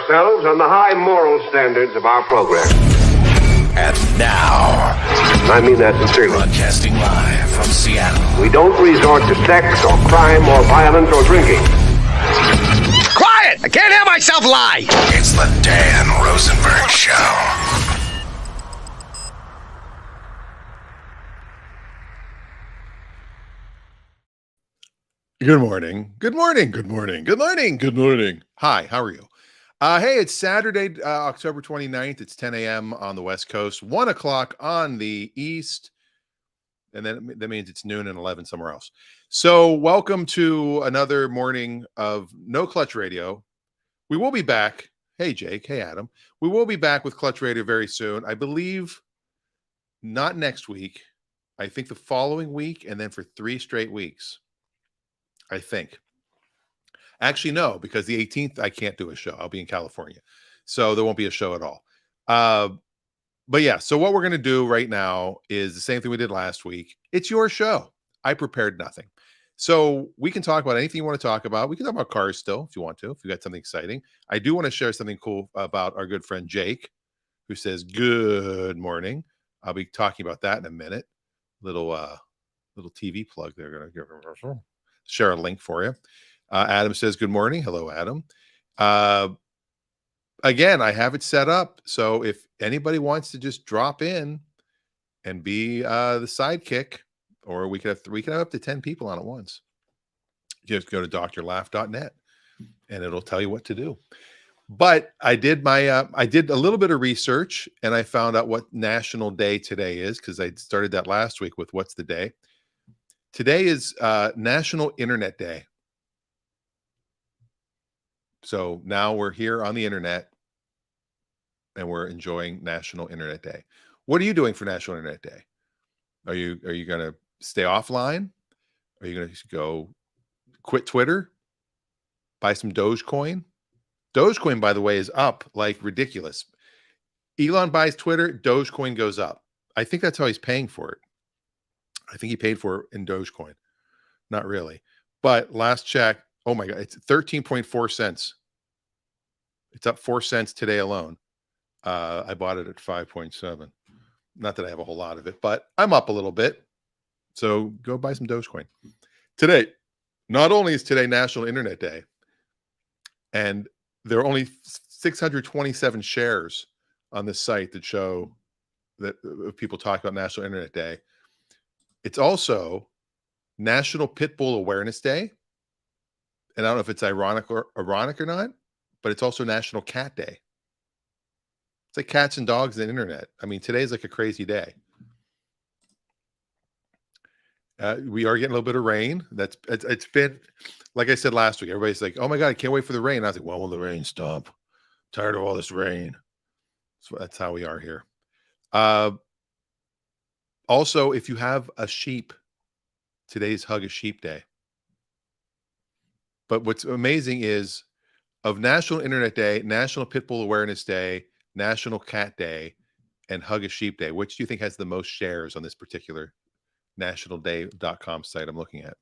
ourselves on the high moral standards of our program. And now, I mean that sincerely. Broadcasting live from Seattle. We don't resort to sex or crime or violence or drinking. Quiet! I can't hear myself lie! It's the Dan Rosenberg Show. Good morning. Good morning. Good morning. Good morning. Good morning. Hi, how are you? Hey, it's Saturday, October 29th. It's 10 a.m. on the West Coast, 1 o'clock on the East, and then that means it's noon and 11 somewhere else. So welcome to another morning of No Clutch Radio. We will be back. Hey, Jake. Hey, Adam. We will be back with Clutch Radio very soon. I believe not next week. I think the following week, and then for 3 straight weeks. I think. Actually, no, because the 18th, I can't do a show. I'll be in California. So there won't be a show at all. But yeah, so what we're going to do right now is the same thing we did last week. It's your show. I prepared nothing. So we can talk about anything you want to talk about. We can talk about cars still, if you want to, if you got something exciting. I do want to share something cool about our good friend Jake, who says, good morning. I'll be talking about that in a minute. Little TV plug there. Going to give a commercial. Share a link for you. Adam says, good morning. Hello, Adam. Again, I have it set up. So if anybody wants to just drop in and be the sidekick, or we could have up to 10 people on at once. Just go to drlaugh.net and it'll tell you what to do. But I did I did a little bit of research and I found out what National Day today is, because I started that last week with what's the day. Today is National Internet Day. So now we're here on the internet and we're enjoying National Internet Day. What are you doing for National Internet Day? Are you going to stay offline? Are you going to go quit Twitter? Buy some Dogecoin? Dogecoin, by the way, is up like ridiculous. Elon buys Twitter, Dogecoin goes up. I think that's how he's paying for it. I think he paid for it in Dogecoin. Not really. But last check, oh my God, it's 13.4 cents. It's up 4 cents today alone. I bought it at 5.7. Not that I have a whole lot of it, but I'm up a little bit. So go buy some Dogecoin. Today, not only is today National Internet Day, and there are only 627 shares on this site that show that people talk about National Internet Day. It's also National Pitbull Awareness Day. And I don't know if it's ironic or not, but it's also National Cat Day. It's like cats and dogs and the internet. I mean, today's like a crazy day. We are getting a little bit of rain. It's been, like I said last week, everybody's like, oh my God, I can't wait for the rain. I was like, when will the rain stop? I'm tired of all this rain. So that's how we are here. Also, if you have a sheep, today's Hug a Sheep Day. But what's amazing is of National Internet Day, National Pitbull Awareness Day, National Cat Day, and Hug a Sheep Day, which do you think has the most shares on this particular nationalday.com site I'm looking at?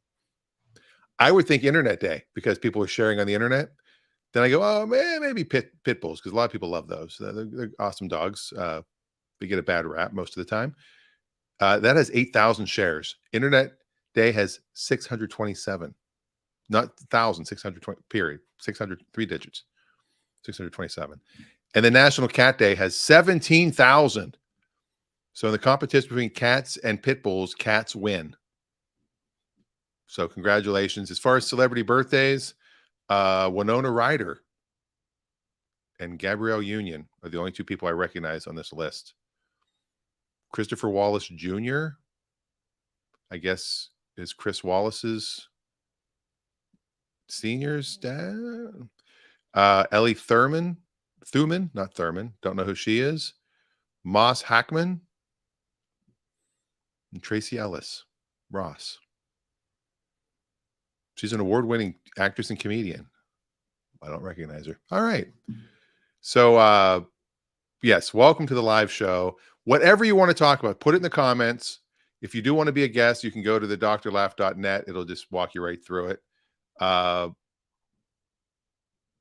I would think Internet Day, because people are sharing on the internet. Then I go, oh man, maybe pit bulls, because a lot of people love those. They're awesome dogs. They get a bad rap most of the time. That has 8,000 shares. Internet Day has 627. Not 1,000, 620, period. 603 digits. 627. And the National Cat Day has 17,000. So in the competition between cats and pit bulls, cats win. So congratulations. As far as celebrity birthdays, Winona Ryder and Gabrielle Union are the only 2 people I recognize on this list. Christopher Wallace Jr., I guess, is Chris Wallace's senior's dad. Ellie Thuman, not Thurman, don't know who she is. Moss Hackman and Tracy Ellis Ross. She's an award-winning actress and comedian. I don't recognize her. All right. So, yes, welcome to the live show. Whatever you want to talk about, put it in the comments. If you do want to be a guest, you can go to the drlaugh.net. It'll just walk you right through it.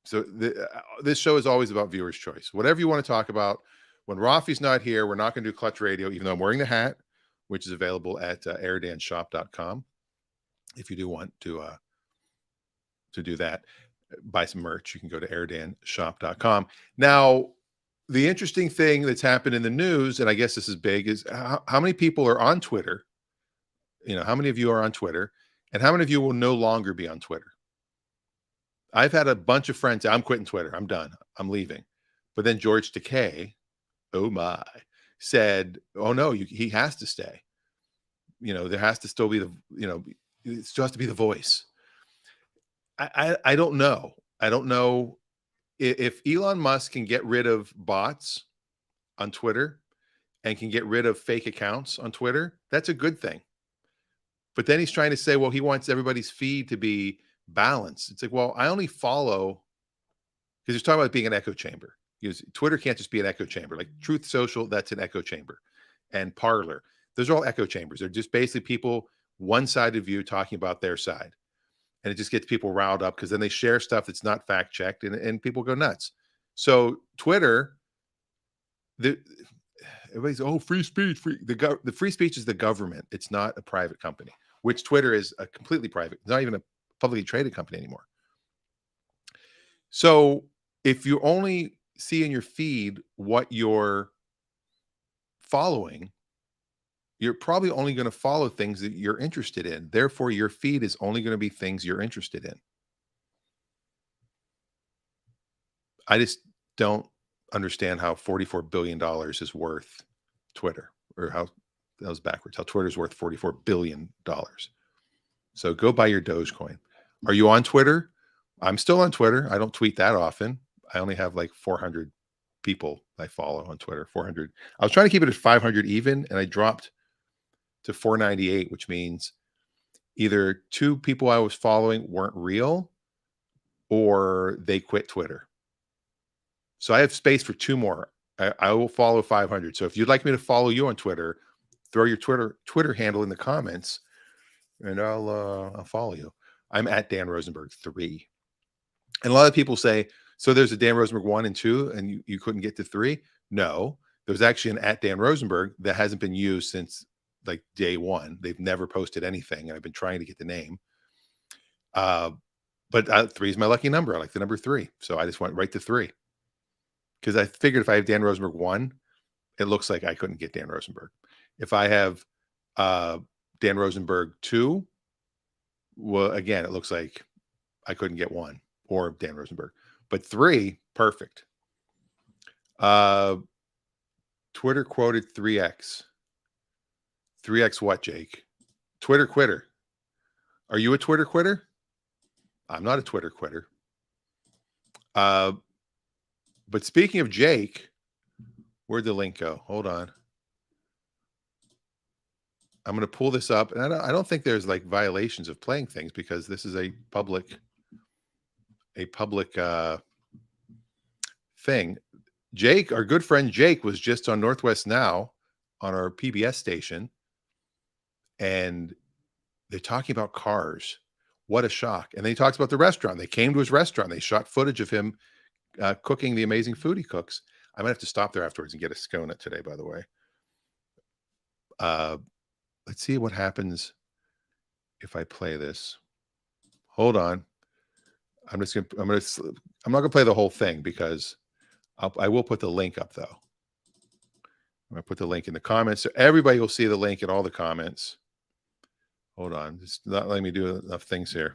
So this show is always about viewers' choice. Whatever you want to talk about. When Rafi's not here, we're not going to do Clutch Radio, even though I'm wearing the hat, which is available at airdanshop.com. If you do want to do that, buy some merch, you can go to airdanshop.com. Now, the interesting thing that's happened in the news, and I guess this is big, is how many people are on Twitter? How many of you are on Twitter, and how many of you will no longer be on Twitter? I've had a bunch of friends say, I'm quitting Twitter. I'm done. I'm leaving. But then George Takei, oh my, said, oh no, he has to stay. There has to still be it still has to be the voice. I don't know. I don't know if Elon Musk can get rid of bots on Twitter and can get rid of fake accounts on Twitter. That's a good thing. But then he's trying to say, well, he wants everybody's feed to be balanced. It's like, well, I only follow, because he's talking about being an echo chamber. Twitter can't just be an echo chamber. Like Truth Social, that's an echo chamber. And Parler, those are all echo chambers. They're just basically people, one-sided view talking about their side. And it just gets people riled up because then they share stuff that's not fact-checked and people go nuts. So Twitter, everybody's, free speech. The free speech is the government. It's not a private company, which Twitter is a completely private. It's not even a publicly traded company anymore. So if you only see in your feed what you're following, you're probably only going to follow things that you're interested in. Therefore, your feed is only going to be things you're interested in. I just don't understand how $44 billion is worth Twitter, or how that was backwards, how Twitter's worth $44 billion. So go buy your Dogecoin. Are you on Twitter? I'm still on Twitter. I don't tweet that often. I only have like 400 people I follow on Twitter. 400. I was trying to keep it at 500 even, and I dropped to 498, which means either 2 people I was following weren't real or they quit Twitter. So I have space for 2 more. I will follow 500. So if you'd like me to follow you on Twitter, throw your Twitter handle in the comments and I'll follow you. I'm at Dan Rosenberg 3. And a lot of people say, so there's a Dan Rosenberg 1 and 2 and you couldn't get to 3? No, there's actually an at Dan Rosenberg that hasn't been used since like day 1. They've never posted anything, and I've been trying to get the name. But 3 is my lucky number. I like the number 3, so I just went right to 3 because I figured if I have Dan Rosenberg 1, it looks like I couldn't get Dan Rosenberg. If I have Dan Rosenberg 2, well, again, it looks like I couldn't get 1 or Dan Rosenberg, but 3, perfect. Twitter quoted 3x. 3x what, Jake? Twitter quitter. Are you a Twitter quitter? I'm not a Twitter quitter. But speaking of Jake, where'd the link go? Hold on. I'm going to pull this up, and I don't think there's like violations of playing things because this is a public thing. Jake, our good friend Jake, was just on Northwest Now on our PBS station, and they're talking about cars. What a shock. And then he talks about the restaurant. They came to his restaurant. They shot footage of him cooking the amazing food he cooks. I might have to stop there afterwards and get a scone today, by the way. Let's see what happens if I play this. Hold on. I'm not going to play the whole thing because I will put the link up though. I'm going to put the link in the comments so everybody will see the link in all the comments. Hold on. It's not letting me do enough things here.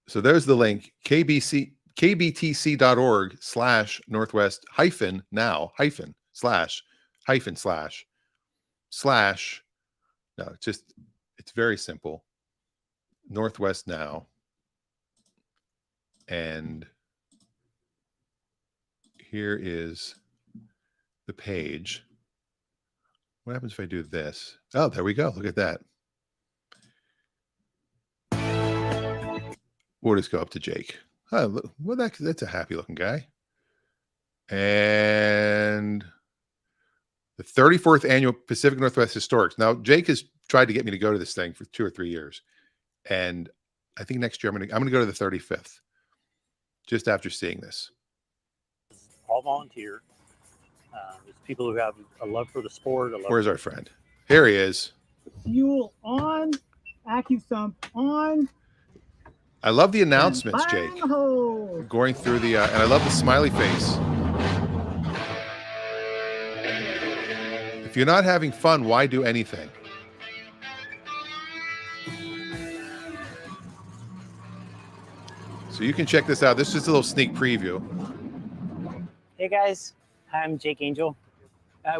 So there's the link, kbtc.org/northwest-now// No, it's very simple. Northwest Now. And here is the page. What happens if I do this? Oh, there we go. Look at that. We'll just go up to Jake. Oh, look, well, that's a happy looking guy. And the 34th annual Pacific Northwest Historics. Now, Jake has tried to get me to go to this thing for 2 or 3 years. And I think next year I'm gonna go to the 35th, just after seeing this. All volunteer. There's people who have a love for the sport. Where's our friend? Here he is. Fuel on, AccuSump on. I love the announcements, Jake. Going through the, and I love the smiley face. If you're not having fun, why do anything? So you can check this out. This is just a little sneak preview. Hey guys, I'm Jake Angel.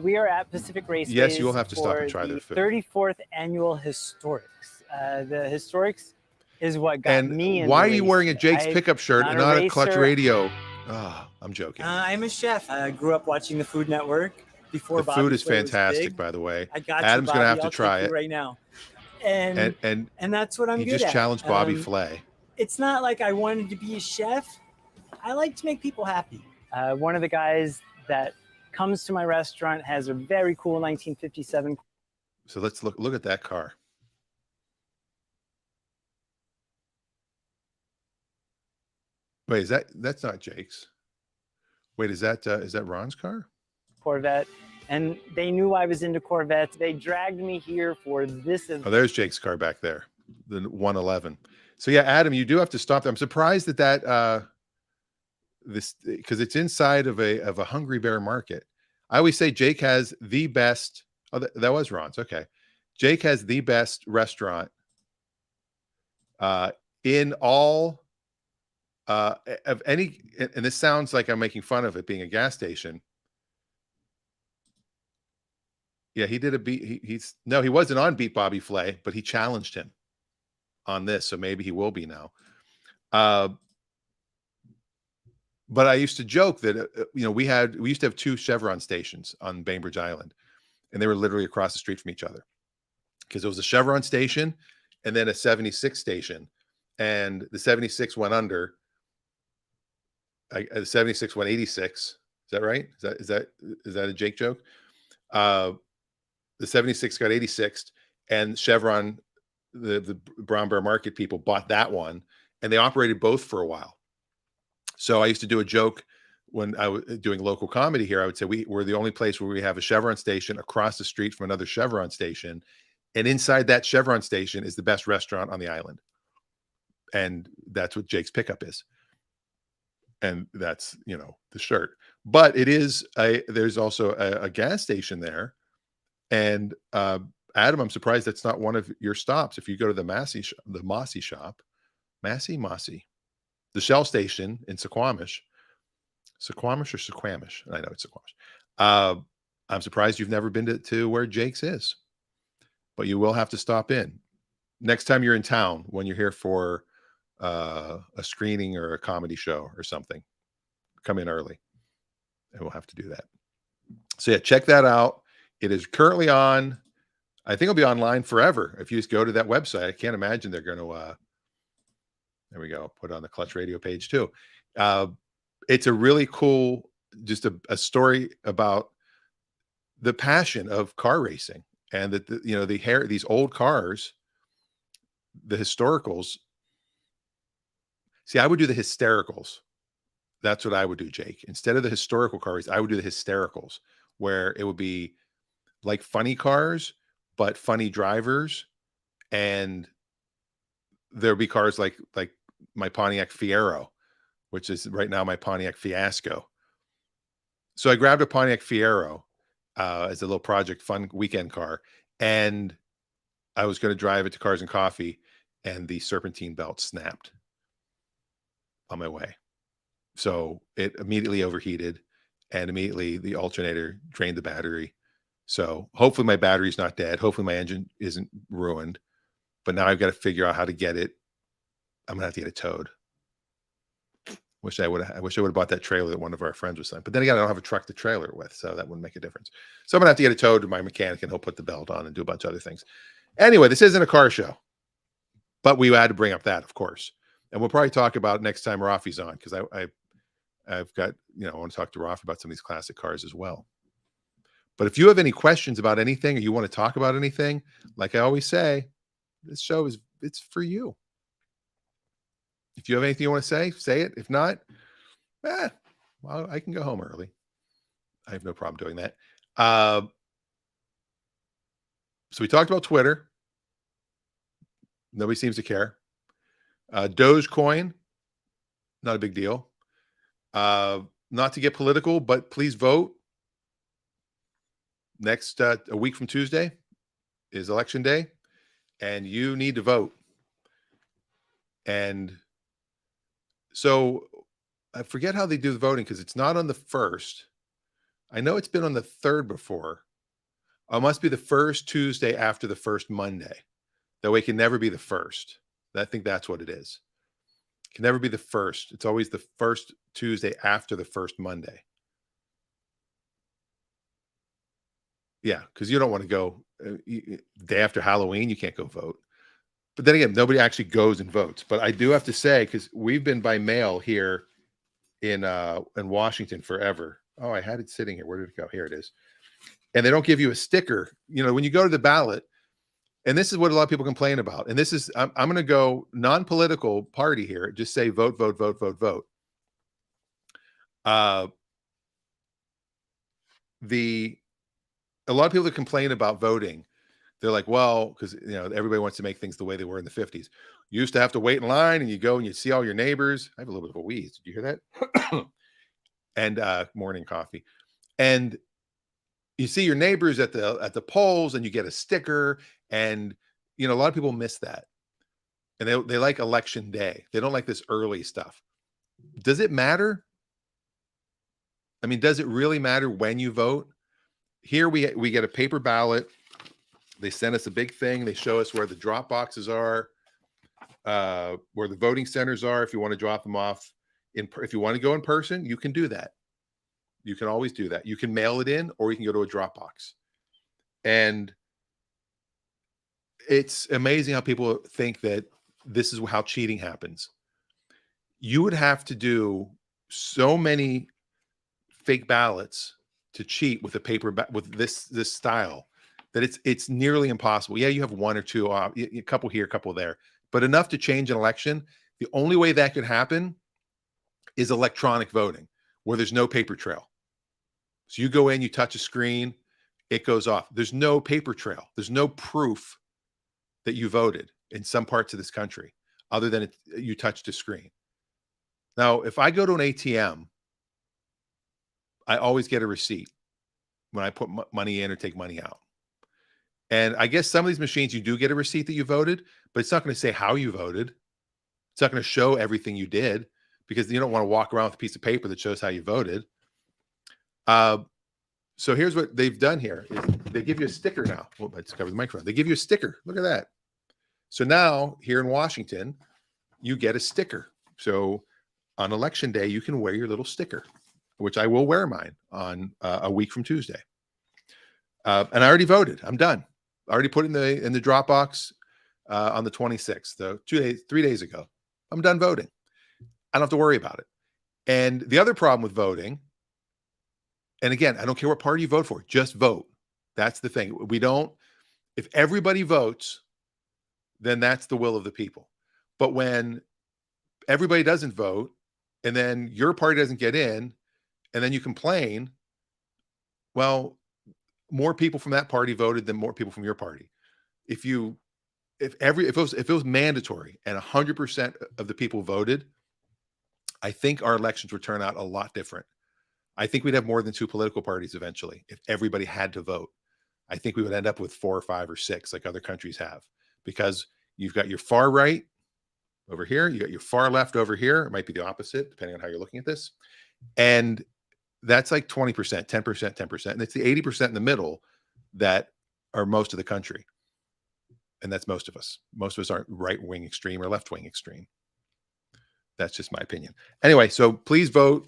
We are at Pacific Raceway. Yes, you will have to stop and try the their food. 34th annual Historics. The Historics is what got me into why are you racing. wearing a Jake's pickup shirt and not a Clutch Radio? Oh, I'm joking. I'm a chef. I grew up watching the Food Network before. The Bobby food is Flay was fantastic, big. by the way. I got Adam's you, gonna Bobby. have to I'll try take it you right now. And that's what I'm he good just at. challenged Bobby Flay. It's not like I wanted to be a chef. I like to make people happy. One of the guys that comes to my restaurant has a very cool 1957. So let's look at that car. Wait, that's not Jake's? Wait, is that Ron's car? Corvette, and they knew I was into Corvettes. They dragged me here for this event. Oh, there's Jake's car back there, the 111. So yeah, Adam, you do have to stop there. I'm surprised that this, because it's inside of a Hungry Bear market. I always say Jake has the best. Oh, that was Ron's. Okay, Jake has the best restaurant in all of any. And this sounds like I'm making fun of it being a gas station. Yeah, he did a beat. He wasn't on Beat Bobby Flay, but he challenged him on this, so maybe he will be now. But I used to joke that we used to have two Chevron stations on Bainbridge Island, and they were literally across the street from each other, because there was a Chevron station and then a 76 station, and the 76 went under. The 76 went 86. Is that right? Is that a Jake joke? The 76 got 86, and Chevron, the Brown Bear Market people bought that one, and they operated both for a while. So I used to do a joke when I was doing local comedy here. I would say we're the only place where we have a Chevron station across the street from another Chevron station, and inside that Chevron station is the best restaurant on the island. And that's what Jake's pickup is. And that's, the shirt. But there's also a gas station there. And Adam, I'm surprised that's not one of your stops. If you go to the Mossy shop, the Shell station in Suquamish or Suquamish? I know it's Suquamish. I'm surprised you've never been to where Jake's is, but you will have to stop in next time you're in town, when you're here for a screening or a comedy show or something. Come in early, and we'll have to do that. So yeah, check that out. It is currently on. I think it'll be online forever if you just go to that website. I can't imagine they're going to. There we go. Put it on the Clutch Radio page too. It's a really cool, just a story about the passion of car racing, and that these old cars, the historicals. See, I would do the hystericals. That's what I would do, Jake. Instead of the historical cars, I would do the hystericals, where it would be like funny cars, but funny drivers. And there'd be cars like my Pontiac Fiero, which is right now my Pontiac Fiasco. So I grabbed a Pontiac Fiero as a little project fun weekend car, and I was going to drive it to Cars and Coffee, and the serpentine belt snapped on my way. So it immediately overheated, and immediately the alternator drained the battery. So hopefully my battery's not dead. Hopefully my engine isn't ruined. But now I've got to figure out how to get it. I'm gonna have to get it towed. I wish I would have bought that trailer that one of our friends was selling. But then again, I don't have a truck to trailer it with, so that wouldn't make a difference. So I'm gonna have to get it towed to my mechanic, and he'll put the belt on and do a bunch of other things. Anyway, this isn't a car show, but we had to bring up that, of course. And we'll probably talk about it next time Rafi's on, because I've got, I want to talk to Rafi about some of these classic cars as well. But if you have any questions about anything, or you want to talk about anything, like I always say, this show is it's for you. If you have anything you want to say it. If not, well, I can go home early. I have no problem doing that. So we talked about Twitter. Nobody seems to care. Dogecoin, not a big deal. Not to get political, but please vote. Next, a week from Tuesday is election day, and you need to vote. And so I forget how they do the voting because it's not on the 1st. I know it's been on the 3rd before. It must be the first Tuesday after the first Monday. That way it can never be the 1st. I think that's what it is. It can never be the 1st. It's always the first Tuesday after the first Monday. Yeah, because you don't want to go day after Halloween. You can't go vote. But then again, nobody actually goes and votes. But I do have to say, because we've been by mail here in Washington forever. Oh, I had it sitting here. Where did it go? Here it is. And they don't give you a sticker. You know, when you go to the ballot, and this is what a lot of people complain about. And this is, I'm going to go non-political party here. Just say vote, vote, vote, vote, vote. A lot of people that complain about voting, they're like, well, because everybody wants to make things the way they were in the 50s. You used to have to wait in line, and you go and you see all your neighbors. I have a little bit of a wheeze. Did you hear that? And morning coffee. And you see your neighbors at the polls, and you get a sticker. And a lot of people miss that. And they like election day. They don't like this early stuff. Does it matter? I mean, does it really matter when you vote? Here we get a paper ballot. They send us a big thing. They show us where the drop boxes are, where the voting centers are. If you want to drop them off, if you want to go in person, you can do that. You can always do that. You can mail it in, or you can go to a drop box. And it's amazing how people think that this is how cheating happens. You would have to do so many fake ballots to cheat with a paper with this style that it's nearly impossible. Yeah, you have one or two, a couple here, a couple there, but enough to change an election. The only way that could happen is electronic voting, where there's no paper trail. So you go in, you touch a screen, it goes off. There's no paper trail. There's no proof that you voted in some parts of this country, other than you touched a screen. Now, if I go to an ATM, I always get a receipt when I put money in or take money out. And I guess some of these machines, you do get a receipt that you voted, but it's not going to say how you voted. It's not going to show everything you did, because you don't want to walk around with a piece of paper that shows how you voted. So here's what they've done here. They give you a sticker now. Well, I just covered the microphone. They give you a sticker. Look at that. So now here in Washington, you get a sticker. So on election day, you can wear your little sticker, which I will wear mine on a week from Tuesday. And I already voted. I'm done. I already put it in the Dropbox on the 26th, 3 days ago. I'm done voting. I don't have to worry about it. And the other problem with voting, and again, I don't care what party you vote for, just vote. That's the thing. If everybody votes, then that's the will of the people. But when everybody doesn't vote, and then your party doesn't get in, and then you complain, well, more people from that party voted than more people from your party. If it was mandatory and 100% of the people voted, I think our elections would turn out a lot different. I think we'd have more than 2 political parties eventually if everybody had to vote. I think we would end up with 4 or 5 or 6 like other countries have, because you've got your far right over here, you got your far left over here. It might be the opposite depending on how you're looking at this. And that's like 20%, 10%, 10%. And it's the 80% in the middle that are most of the country. And that's most of us. Most of us aren't right-wing extreme or left-wing extreme. That's just my opinion. Anyway, so please vote,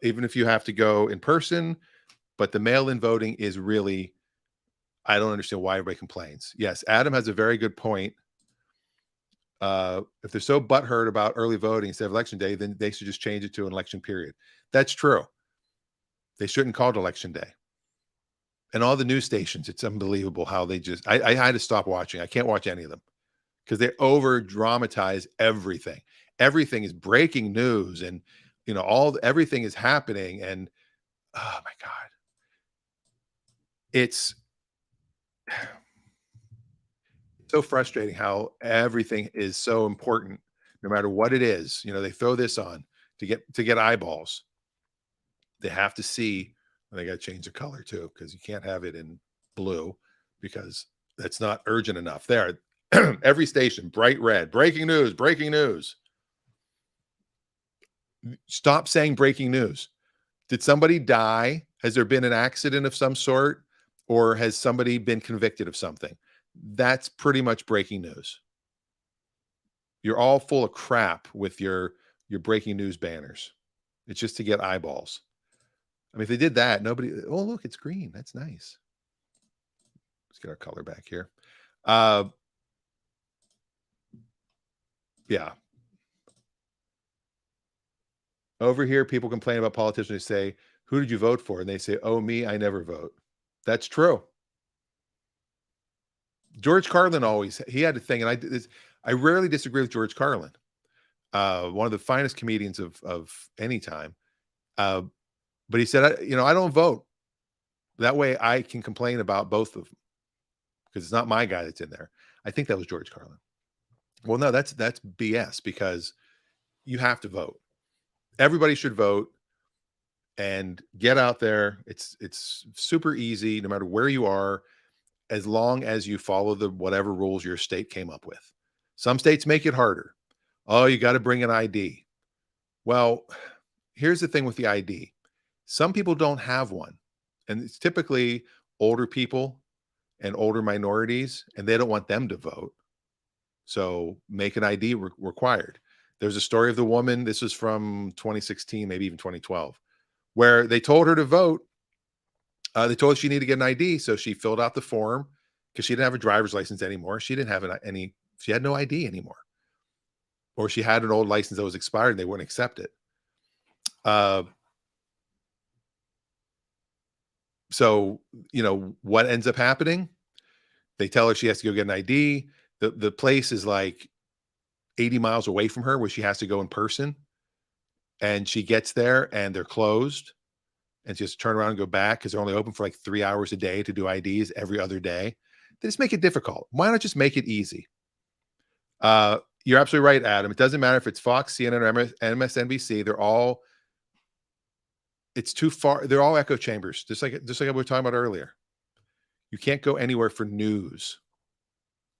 even if you have to go in person. But the mail-in voting is really, I don't understand why everybody complains. Yes, Adam has a very good point. If they're so butthurt about early voting instead of election day, then they should just change it to an election period. That's true. They shouldn't call it election day. And all the news stations, it's unbelievable how they just, I had to stop watching. I can't watch any of them because they over dramatize everything. Everything is breaking news, and everything is happening. And oh my God, it's so frustrating how everything is so important, no matter what it is. They throw this on to get eyeballs. They have to see. And they got to change the color too, because you can't have it in blue, because that's not urgent enough. There, every station, bright red, breaking news, breaking news. Stop saying breaking news. Did somebody die? Has there been an accident of some sort? Or has somebody been convicted of something? That's pretty much breaking news. You're all full of crap with your breaking news banners. It's just to get eyeballs. I mean, if they did that, nobody, oh, look, it's green. That's nice. Let's get our color back here. Yeah. Over here, people complain about politicians. They say, who did you vote for? And they say, oh, me, I never vote. That's true. George Carlin he had a thing, and I rarely disagree with George Carlin. One of the finest comedians of any time. But he said, I don't vote. That way I can complain about both of them, because it's not my guy that's in there. I think that was George Carlin. Well, no, that's BS, because you have to vote. Everybody should vote and get out there. It's super easy, no matter where you are, as long as you follow whatever rules your state came up with. Some states make it harder. Oh, you got to bring an ID. Well, here's the thing with the ID. Some people don't have one, and it's typically older people and older minorities, and they don't want them to vote. So make an ID required. There's a story of the woman, this was from 2016, maybe even 2012, where they told her to vote. They told her she needed to get an ID. So she filled out the form, because she didn't have a driver's license anymore. She didn't have she had no ID anymore. Or she had an old license that was expired and they wouldn't accept it. So, what ends up happening? They tell her she has to go get an ID. The place is like 80 miles away from her, where she has to go in person. And she gets there and they're closed. And she has to turn around and go back, because they're only open for like 3 hours a day to do IDs every other day. They just make it difficult. Why not just make it easy? You're absolutely right, Adam. It doesn't matter if it's Fox, CNN, or MSNBC. It's too far. They're all echo chambers, just like we were talking about earlier. You can't go anywhere for news.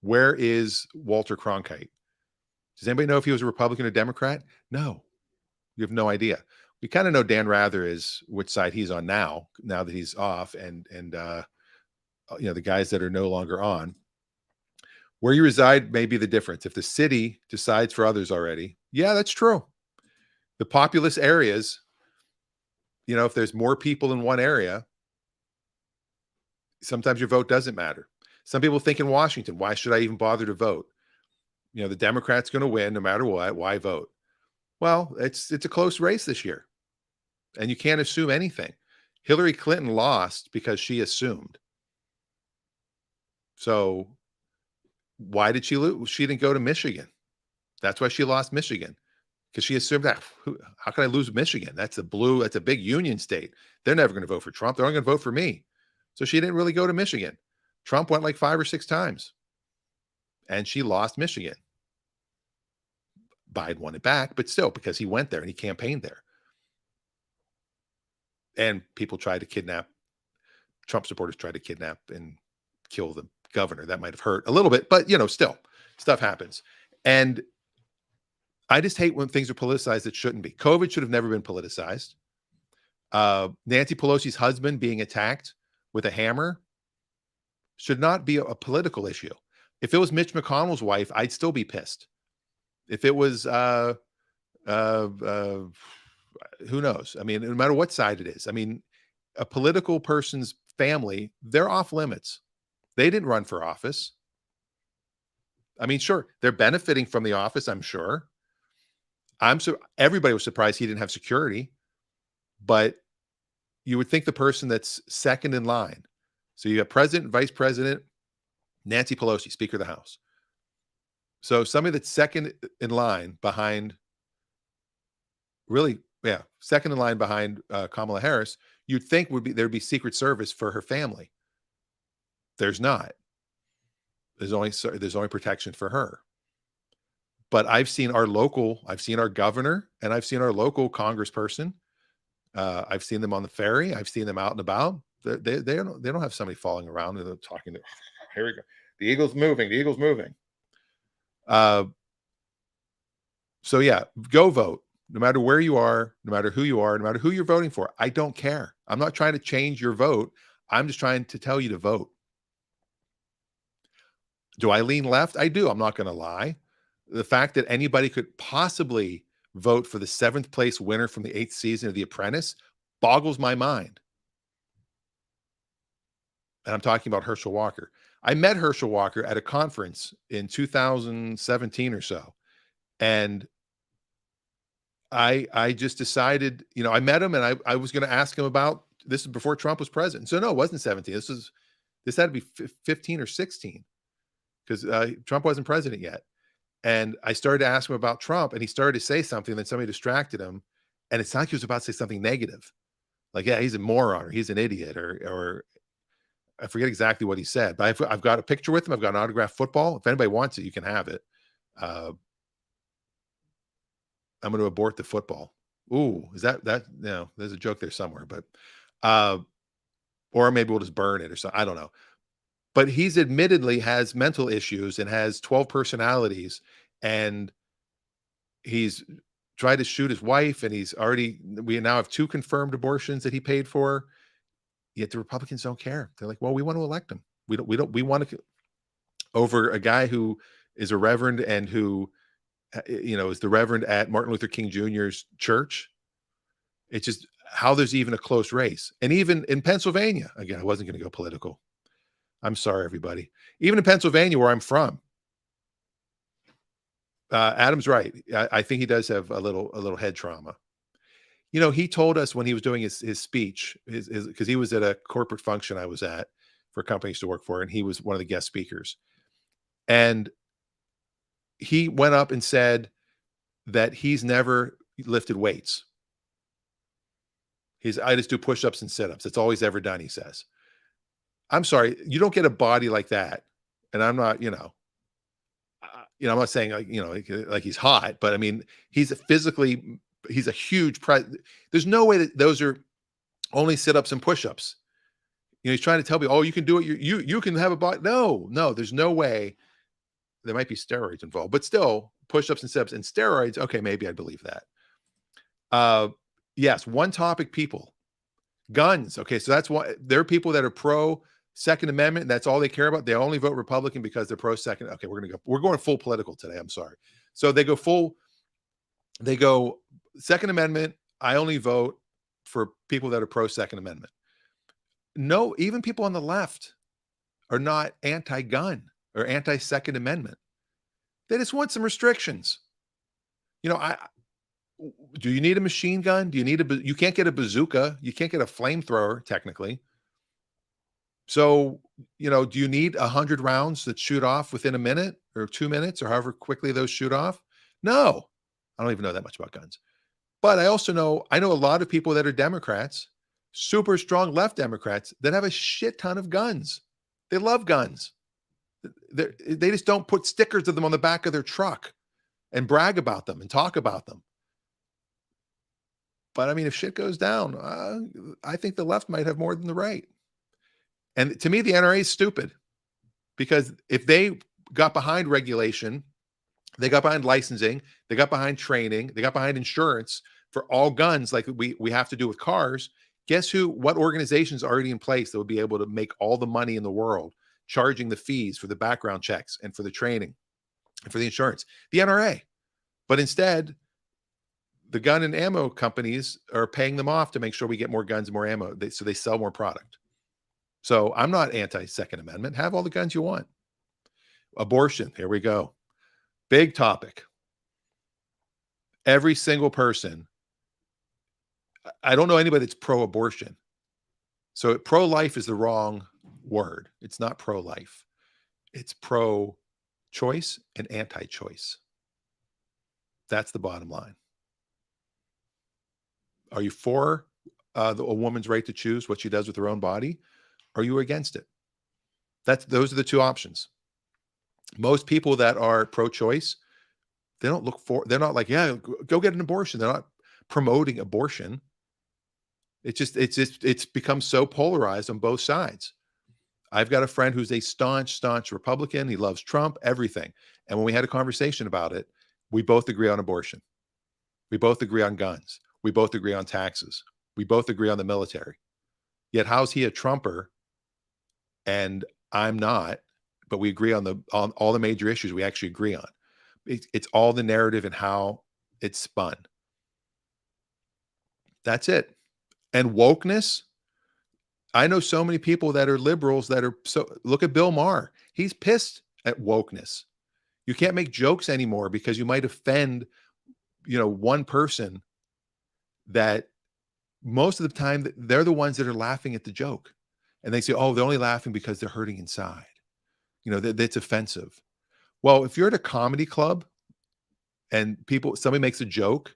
Where is Walter Cronkite? Does anybody know if he was a Republican or Democrat? No. You have no idea. We kind of know Dan Rather is which side he's on now that he's off, and the guys that are no longer on. Where you reside may be the difference. If the city decides for others already, yeah, that's true. The populous areas, if there's more people in one area, sometimes your vote doesn't matter. Some people think in Washington, why should I even bother to vote? The Democrat's going to win no matter what. Why vote? Well, it's a close race this year, and you can't assume anything. Hillary Clinton lost because she assumed. So why did she lose? She didn't go to Michigan. That's why she lost Michigan, because she assumed that. How can I lose Michigan? That's a big union state. They're never going to vote for Trump. They're only going to vote for me. So she didn't really go to Michigan. Trump went like 5 or 6 times, and she lost Michigan. Biden won it back, but still, because he went there and he campaigned there. And people tried to kidnap, Trump supporters tried to kidnap and kill the governor. That might have hurt a little bit, but still, stuff happens. And I just hate when things are politicized that shouldn't be. COVID should have never been politicized. Nancy Pelosi's husband being attacked with a hammer should not be a political issue. If it was Mitch McConnell's wife, I'd still be pissed. If it was, who knows? I mean, no matter what side it is. I mean, a political person's family, they're off limits. They didn't run for office. I mean, sure, they're benefiting from the office, I'm sure. Everybody was surprised he didn't have security, but you would think the person that's second in line. So you have President, Vice President, Nancy Pelosi, Speaker of the House. So somebody that's second in line behind, second in line behind Kamala Harris, you'd think there'd be Secret Service for her family. There's not. There's only protection for her. But I've seen our governor, and I've seen our local congressperson. I've seen them on the ferry. I've seen them out and about. They don't have somebody following around and they're talking to. Here we go. The Eagle's moving. The Eagle's moving. So yeah, go vote. No matter where you are, no matter who you are, no matter who you're voting for. I don't care. I'm not trying to change your vote. I'm just trying to tell you to vote. Do I lean left? I do. I'm not going to lie. The fact that anybody could possibly vote for the 7th place winner from the 8th season of The Apprentice boggles my mind. And I'm talking about Herschel Walker. I met Herschel Walker at a conference in 2017 or so. And I just decided, I met him and I was going to ask him about, this is before Trump was president. So no, it wasn't 17. This had to be 15 or 16 because Trump wasn't president yet. And I started to ask him about Trump and he started to say something, then somebody distracted him. And it sounded like he was about to say something negative. Like, yeah, he's a moron or he's an idiot or I forget exactly what he said, but I've got a picture with him. I've got an autographed football. If anybody wants it, you can have it. I'm going to abort the football. Ooh, is that no, there's a joke there somewhere, but, or maybe we'll just burn it or something. I don't know. But he's admittedly has mental issues and has 12 personalities, and he's tried to shoot his wife, and we now have 2 confirmed abortions that he paid for. Yet the Republicans don't care. They're like, well, we want to elect him. We want to over a guy who is a reverend and who, is the reverend at Martin Luther King Jr.'s church. It's just how there's even a close race. And even in Pennsylvania, again, I wasn't going to go political. I'm sorry, everybody. Even in Pennsylvania, where I'm from, Adam's right. I think he does have a little head trauma. He told us when he was doing his speech, because he was at a corporate function I was at for companies to work for, and he was one of the guest speakers. And he went up and said that he's never lifted weights. I just do push-ups and sit-ups. That's all he's ever done, he says. I'm sorry, you don't get a body like that. And I'm not, I'm not saying like he's hot, but I mean, he's a huge there's no way that those are only sit-ups and push-ups. He's trying to tell me, oh, you can do it. You can have a body. No, there's no way. There might be steroids involved, but still push-ups and sit-ups and steroids. Okay. Maybe I believe that. Yes. One topic, people, guns. Okay. So that's why there are people that are pro Second Amendment. And that's all they care about. They only vote Republican because they're pro second. Okay. We're going full political today. I'm sorry. So they go Second Amendment. I only vote for people that are pro Second Amendment. No, even people on the left are not anti-gun or anti-Second Amendment. They just want some restrictions. Do you need a machine gun? You can't get a bazooka. You can't get a flamethrower, technically. So, do you need 100 rounds that shoot off within a minute or 2 minutes or however quickly those shoot off? No, I don't even know that much about guns. But I know a lot of people that are Democrats, super strong left Democrats, that have a shit ton of guns. They love guns. They just don't put stickers of them on the back of their truck and brag about them and talk about them. But I mean, if shit goes down, I think the left might have more than the right. And to me, the NRA is stupid because if they got behind regulation, they got behind licensing, they got behind training, they got behind insurance for all guns like we have to do with cars, guess what organization's already in place that would be able to make all the money in the world, charging the fees for the background checks and for the training and for the insurance? The NRA. But instead, the gun and ammo companies are paying them off to make sure we get more guns and more ammo. So they sell more product. So I'm not anti-Second Amendment. Have all the guns you want. Abortion. Here we go. Big topic. Every single person. I don't know anybody that's pro-abortion. So pro-life is the wrong word. It's not pro-life. It's pro choice and anti-choice. That's the bottom line. Are you for a woman's right to choose what she does with her own body? Or are you against it? Those are the two options. Most people that are pro-choice, they're not like, yeah, go get an abortion. They're not promoting abortion. It's become so polarized on both sides. I've got a friend who's a staunch Republican. He loves Trump, everything. And when we had a conversation about it, we both agree on abortion. We both agree on guns. We both agree on taxes. We both agree on the military. Yet how's he a Trumper and I'm not, but we agree on all the major issues we actually agree on. It's all the narrative and how it's spun. That's it. And wokeness, I know so many people that are liberals that are look at Bill Maher. He's pissed at wokeness. You can't make jokes anymore because you might offend, one person that most of the time they're the ones that are laughing at the joke. And they say, oh, they're only laughing because they're hurting inside. That's offensive. Well, if you're at a comedy club and somebody makes a joke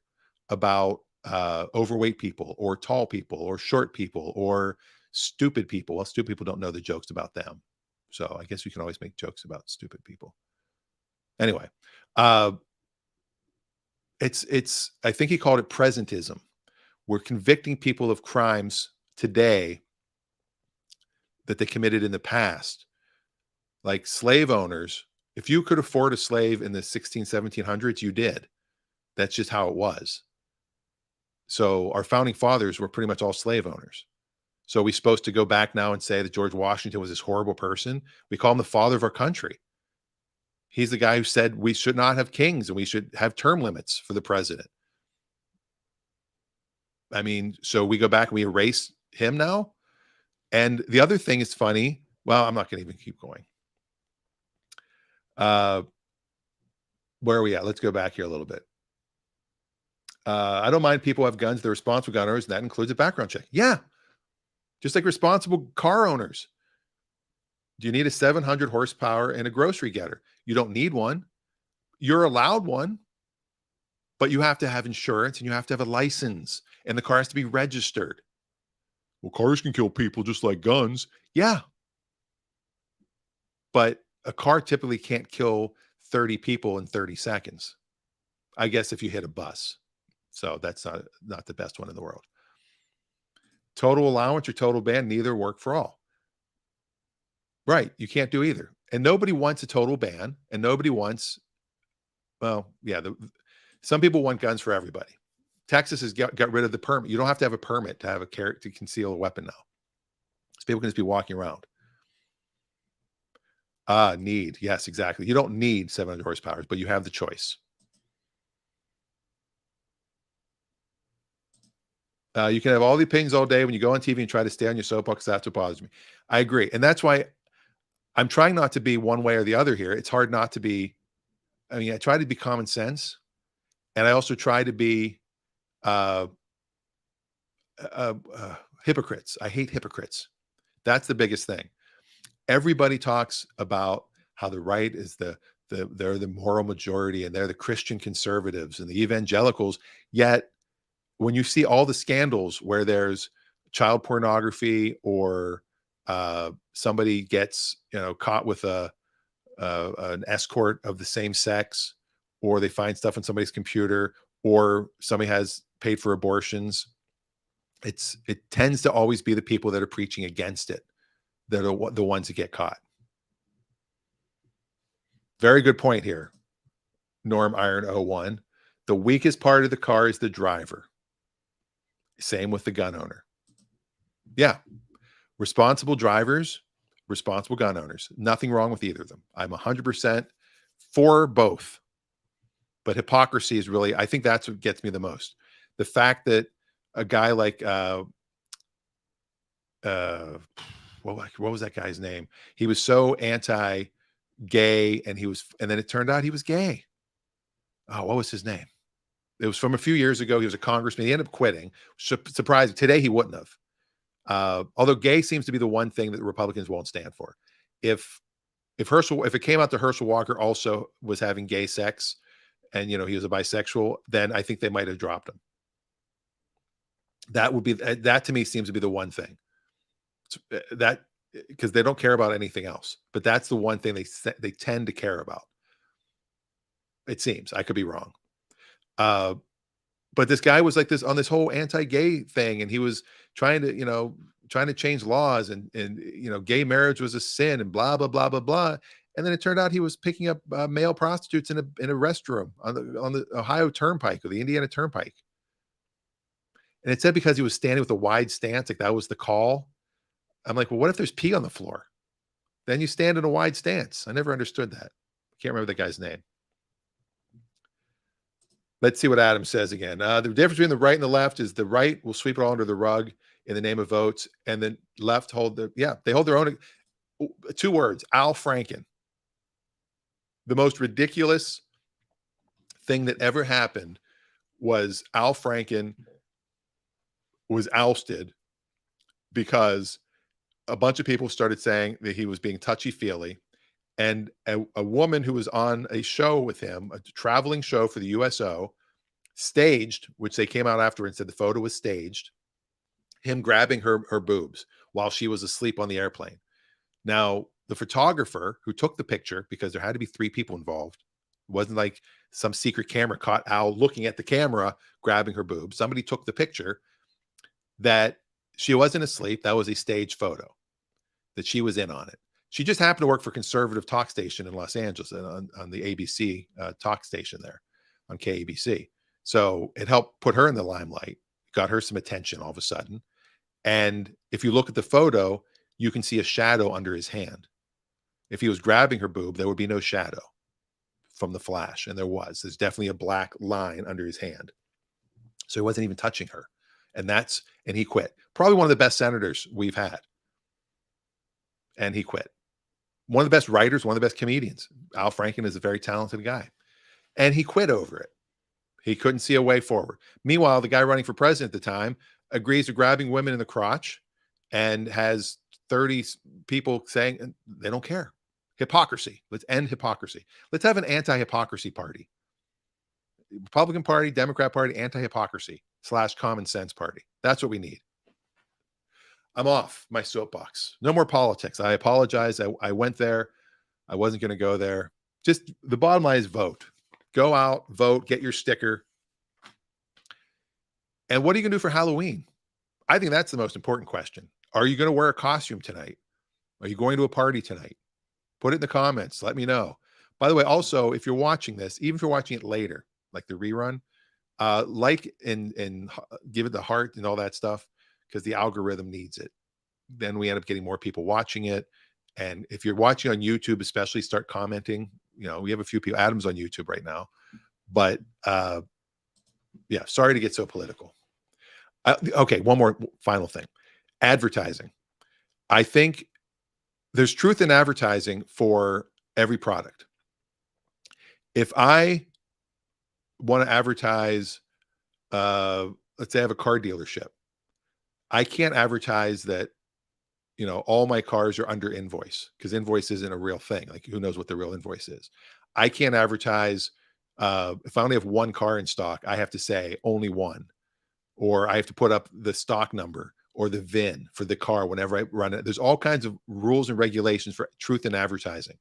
about overweight people or tall people or short people or stupid people. Well, stupid people don't know the jokes about them. So I guess we can always make jokes about stupid people. Anyway, I think he called it presentism. We're convicting people of crimes today that they committed in the past. Like slave owners, if you could afford a slave in the 1700s, you did. That's just how it was. So our founding fathers were pretty much all slave owners. So are we supposed to go back now and say that George Washington was this horrible person? We call him the father of our country. He's the guy who said we should not have kings and we should have term limits for the president. I mean, so we go back and we erase him now. And the other thing is funny. Well, I'm not going to even keep going. Where are we at? Let's go back here a little bit. I don't mind people have guns. They're responsible gun owners. And that includes a background check. Yeah. Just like responsible car owners. Do you need a 700 horsepower and a grocery getter? You don't need one. You're allowed one, but you have to have insurance and you have to have a license and the car has to be registered. Well, cars can kill people just like guns. Yeah. But a car typically can't kill 30 people in 30 seconds. I guess if you hit a bus. So that's not the best one in the world. Total allowance or total ban, neither work for all. Right. You can't do either. And nobody wants a total ban. And nobody wants, well, yeah, some people want guns for everybody. Texas has got rid of the permit. You don't have to have a permit to have a carry to conceal a weapon now. So people can just be walking around. Need. Yes, exactly. You don't need 700 horsepower, but you have the choice. You can have all the opinions all day when you go on TV and try to stay on your soapbox. That's what bothers me. I agree. And that's why I'm trying not to be one way or the other here. It's hard not to be. I mean, I try to be common sense. And I also try to be hypocrites. I hate hypocrites. That's the biggest thing. Everybody talks about how the right is they're the moral majority and they're the Christian conservatives and the evangelicals. Yet when you see all the scandals where there's child pornography or somebody gets caught with an escort of the same sex, or they find stuff on somebody's computer, or somebody has paid for abortions, it tends to always be the people that are preaching against it that are the ones that get caught. Very good point here. Norm Iron 01. The weakest part of the car is the driver. Same with the gun owner. Yeah. Responsible drivers, responsible gun owners. Nothing wrong with either of them. I'm 100% for both. But hypocrisy is really, I think that's what gets me the most. The fact that a guy like, what was that guy's name? He was so anti-gay and then it turned out he was gay. Oh, what was his name? It was from a few years ago. He was a congressman. He ended up quitting. Surprising. Today he wouldn't have. Although gay seems to be the one thing that the Republicans won't stand for. If If it came out that Herschel Walker also was having gay sex and, he was a bisexual, then I think they might have dropped him. That to me seems to be the one thing that, because they don't care about anything else, but that's the one thing they tend to care about. It seems. I could be wrong. But this guy was like this on this whole anti-gay thing, and he was trying to change laws, and gay marriage was a sin, and blah blah blah blah blah. And then it turned out he was picking up male prostitutes in a restroom on the Ohio Turnpike or the Indiana Turnpike. And it said because he was standing with a wide stance, like that was the call. I'm like, well, what if there's pee on the floor? Then you stand in a wide stance. I never understood that. I can't remember the guy's name. Let's see what Adam says again. The difference between the right and the left is the right will sweep it all under the rug in the name of votes, and the left they hold their own. 2 words, Al Franken. The most ridiculous thing that ever happened was Al Franken was ousted because a bunch of people started saying that he was being touchy-feely, and a woman who was on a show with him, a traveling show for the USO, staged, which they came out after and said the photo was staged, him grabbing her boobs while she was asleep on the airplane. Now, the photographer who took the picture, because there had to be 3 people involved, it wasn't like some secret camera caught Al looking at the camera, grabbing her boobs. Somebody took the picture that she wasn't asleep. That was a staged photo, that she was in on it. She just happened to work for conservative talk station in Los Angeles on the ABC talk station there on KABC. So it helped put her in the limelight, got her some attention all of a sudden. And if you look at the photo, you can see a shadow under his hand. If he was grabbing her boob, there would be no shadow from the flash. And there's definitely a black line under his hand. So he wasn't even touching her. And he quit. Probably one of the best senators we've had. And he quit. One of the best writers, one of the best comedians. Al Franken is a very talented guy. And he quit over it. He couldn't see a way forward. Meanwhile, the guy running for president at the time agrees to grabbing women in the crotch and has 30 people saying they don't care. Hypocrisy. Let's end hypocrisy. Let's have an anti-hypocrisy party. Republican Party, Democrat Party, anti-hypocrisy / common sense party. That's what we need. I'm off my soapbox. No more politics. I apologize. I went there. I wasn't going to go there. Just the bottom line is vote. Go out, vote, get your sticker. And what are you going to do for Halloween? I think that's the most important question. Are you going to wear a costume tonight? Are you going to a party tonight? Put it in the comments. Let me know. By the way, also, if you're watching this, even if you're watching it later, like the rerun, like and give it the heart and all that stuff, because the algorithm needs it. Then we end up getting more people watching it. And if you're watching on YouTube, especially, start commenting. We have a few people. Adam's on YouTube right now. But yeah, sorry to get so political. Okay, one more final thing. Advertising. I think there's truth in advertising for every product. If I want to advertise, let's say I have a car dealership, I can't advertise that, all my cars are under invoice, because invoice isn't a real thing. Like, who knows what the real invoice is? I can't advertise, if I only have one car in stock, I have to say only one, or I have to put up the stock number or the VIN for the car whenever I run it. There's all kinds of rules and regulations for truth in advertising.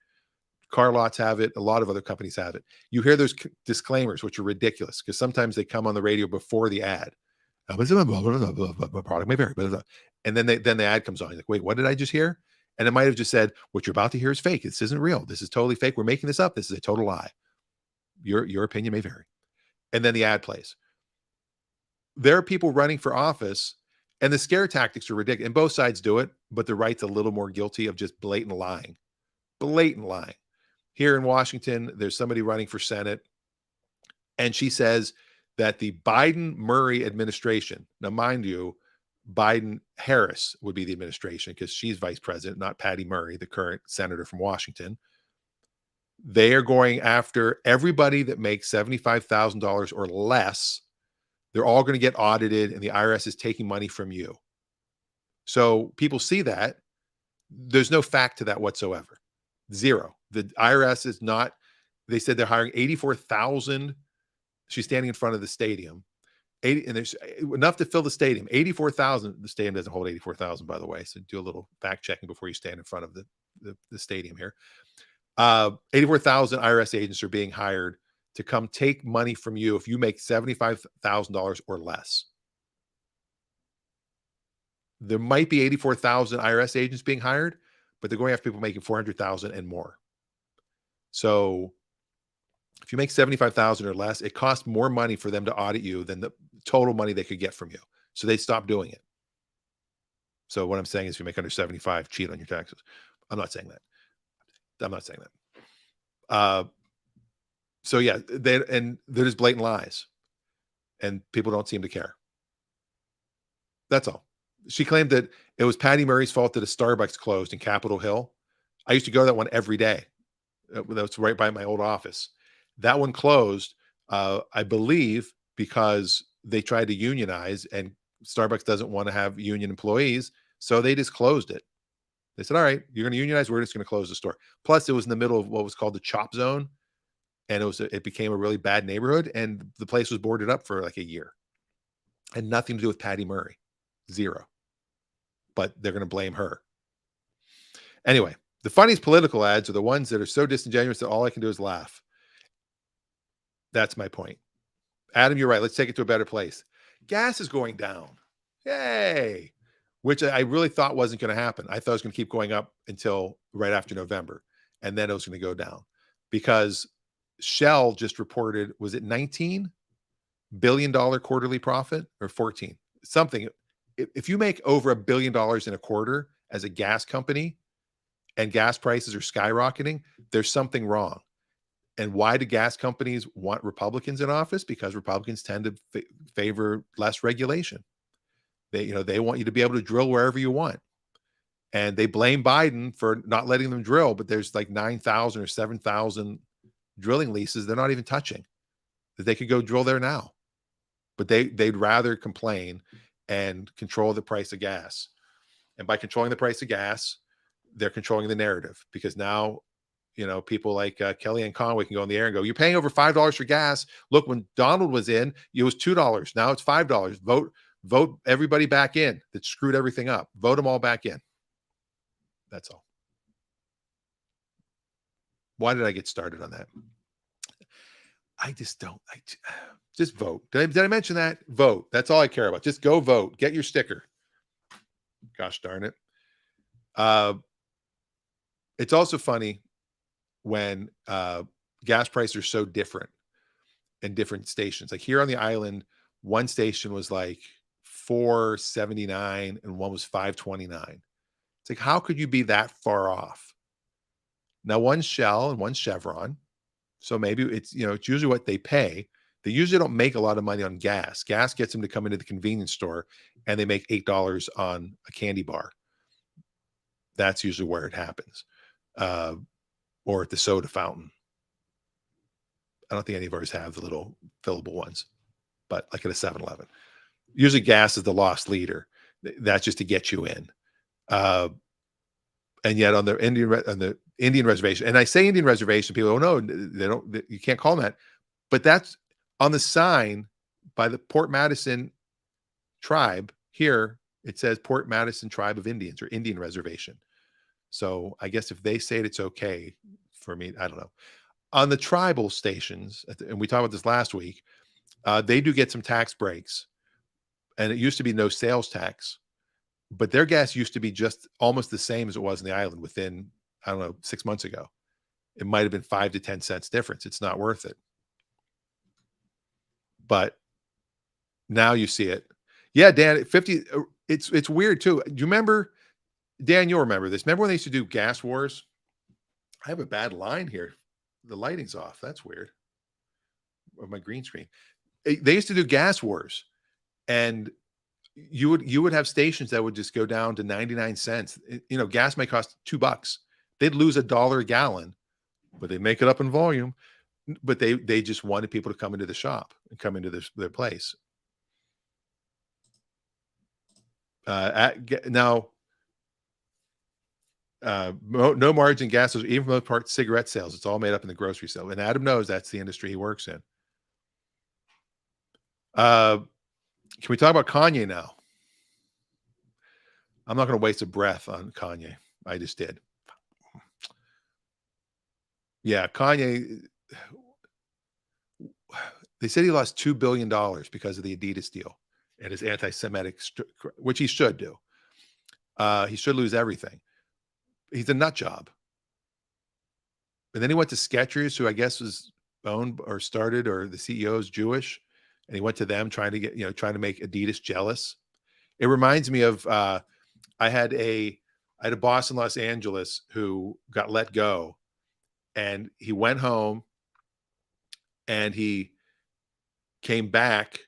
Car lots have it. A lot of other companies have it. You hear those disclaimers, which are ridiculous, because sometimes they come on the radio before the ad. Product may vary, and then the ad comes on. You're like, wait, what did I just hear? And it might have just said, what you're about to hear is fake. This isn't real. This is totally fake. We're making this up. This is a total lie. Your opinion may vary. And then the ad plays. There are people running for office, and the scare tactics are ridiculous. And both sides do it, but the right's a little more guilty of just blatant lying. Blatant lying. Here in Washington, there's somebody running for Senate, and she says that the Biden-Murray administration, now mind you, Biden-Harris would be the administration because she's vice president, not Patty Murray, the current senator from Washington. They are going after everybody that makes $75,000 or less. They're all going to get audited, and the IRS is taking money from you. So people see that. There's no fact to that whatsoever. Zero. The IRS is not, they said they're hiring 84,000. She's standing in front of the stadium. 80, and there's enough to fill the stadium. 84,000. The stadium doesn't hold 84,000, by the way. So do a little fact checking before you stand in front of the stadium here. 84,000 IRS agents are being hired to come take money from you if you make $75,000 or less. There might be 84,000 IRS agents being hired, but they're going after people making 400,000 and more. So if you make 75,000 or less, it costs more money for them to audit you than the total money they could get from you. So they stop doing it. So what I'm saying is if you make under 75, cheat on your taxes. I'm not saying that. So yeah, there's blatant lies and people don't seem to care. That's all. She claimed that it was Patty Murray's fault that a Starbucks closed in Capitol Hill. I used to go to that one every day. That's right by my old office. That one closed, I believe, because they tried to unionize and Starbucks doesn't want to have union employees. So they just closed it. They said, all right, you're going to unionize. We're just going to close the store. Plus, it was in the middle of what was called the chop zone. And it became a really bad neighborhood. And the place was boarded up for like a year. And nothing to do with Patty Murray. Zero. But they're going to blame her. Anyway, the funniest political ads are the ones that are so disingenuous that all I can do is laugh. That's my point. Adam, you're right. Let's take it to a better place. Gas is going down. Yay. Which I really thought wasn't going to happen. I thought it was going to keep going up until right after November. And then it was going to go down. Because Shell just reported, was it $19 billion quarterly profit or 14? Something. If you make over $1 billion in a quarter as a gas company and gas prices are skyrocketing, there's something wrong. And why do gas companies want Republicans in office? Because Republicans tend to favor less regulation. They want you to be able to drill wherever you want. And they blame Biden for not letting them drill, but there's like 9,000 or 7,000 drilling leases they're not even touching that they could go drill there now. But they'd rather complain and control the price of gas. And by controlling the price of gas, they're controlling the narrative because now, people like Kellyanne Conway can go on the air and go, you're paying over $5 for gas. Look, when Donald was in, it was $2. Now it's $5. Vote everybody back in that screwed everything up. Vote them all back in. That's all. Why did I get started on that? I just don't. Just vote. Did I mention that? Vote. That's all I care about. Just go vote. Get your sticker. Gosh darn it. It's also funny when gas prices are so different in different stations. Like here on the island, one station was like $4.79 and one was $5.29. It's like, how could you be that far off? Now one's Shell and one's Chevron. So maybe it's usually what they pay. They usually don't make a lot of money on gas. Gas gets them to come into the convenience store and they make $8 on a candy bar. That's usually where it happens. Or at the soda fountain. I don't think any of ours have the little fillable ones, but like at a 7-Eleven. Usually gas is the lost leader. That's just to get you in. And yet on the Indian reservation, and I say Indian reservation, people go, oh, no, you can't call them that. But that's on the sign by the Port Madison tribe here. It says Port Madison Tribe of Indians or Indian Reservation. So I guess if they say it's okay for me, I don't know. On the tribal stations, and we talked about this last week, they do get some tax breaks. And it used to be no sales tax. But their gas used to be just almost the same as it was in the island within, 6 months ago. It might have been 5 to 10 cents difference. It's not worth it. But now you see it. Yeah, Dan, 50, it's weird too. Do you remember, Dan, you'll remember this. Remember when they used to do gas wars? I have a bad line here. The lighting's off. That's weird. Or my green screen. They used to do gas wars. And you would have stations that would just go down to 99 cents. Gas might cost $2. They'd lose $1 a gallon, but they make it up in volume. But they just wanted people to come into the shop and come into their place. Now, No margin gas, even for the most part, cigarette sales. It's all made up in the grocery sale. And Adam knows that's the industry he works in. Can we talk about Kanye now? I'm not going to waste a breath on Kanye. I just did. Yeah, Kanye. They said he lost $2 billion because of the Adidas deal and his anti-Semitic, which he should do. He should lose everything. He's a nut job. And then he went to Skechers, who I guess was owned or started, or the CEO is Jewish, and he went to them trying to make Adidas jealous. It reminds me of I had a boss in Los Angeles who got let go, and he went home, and he came back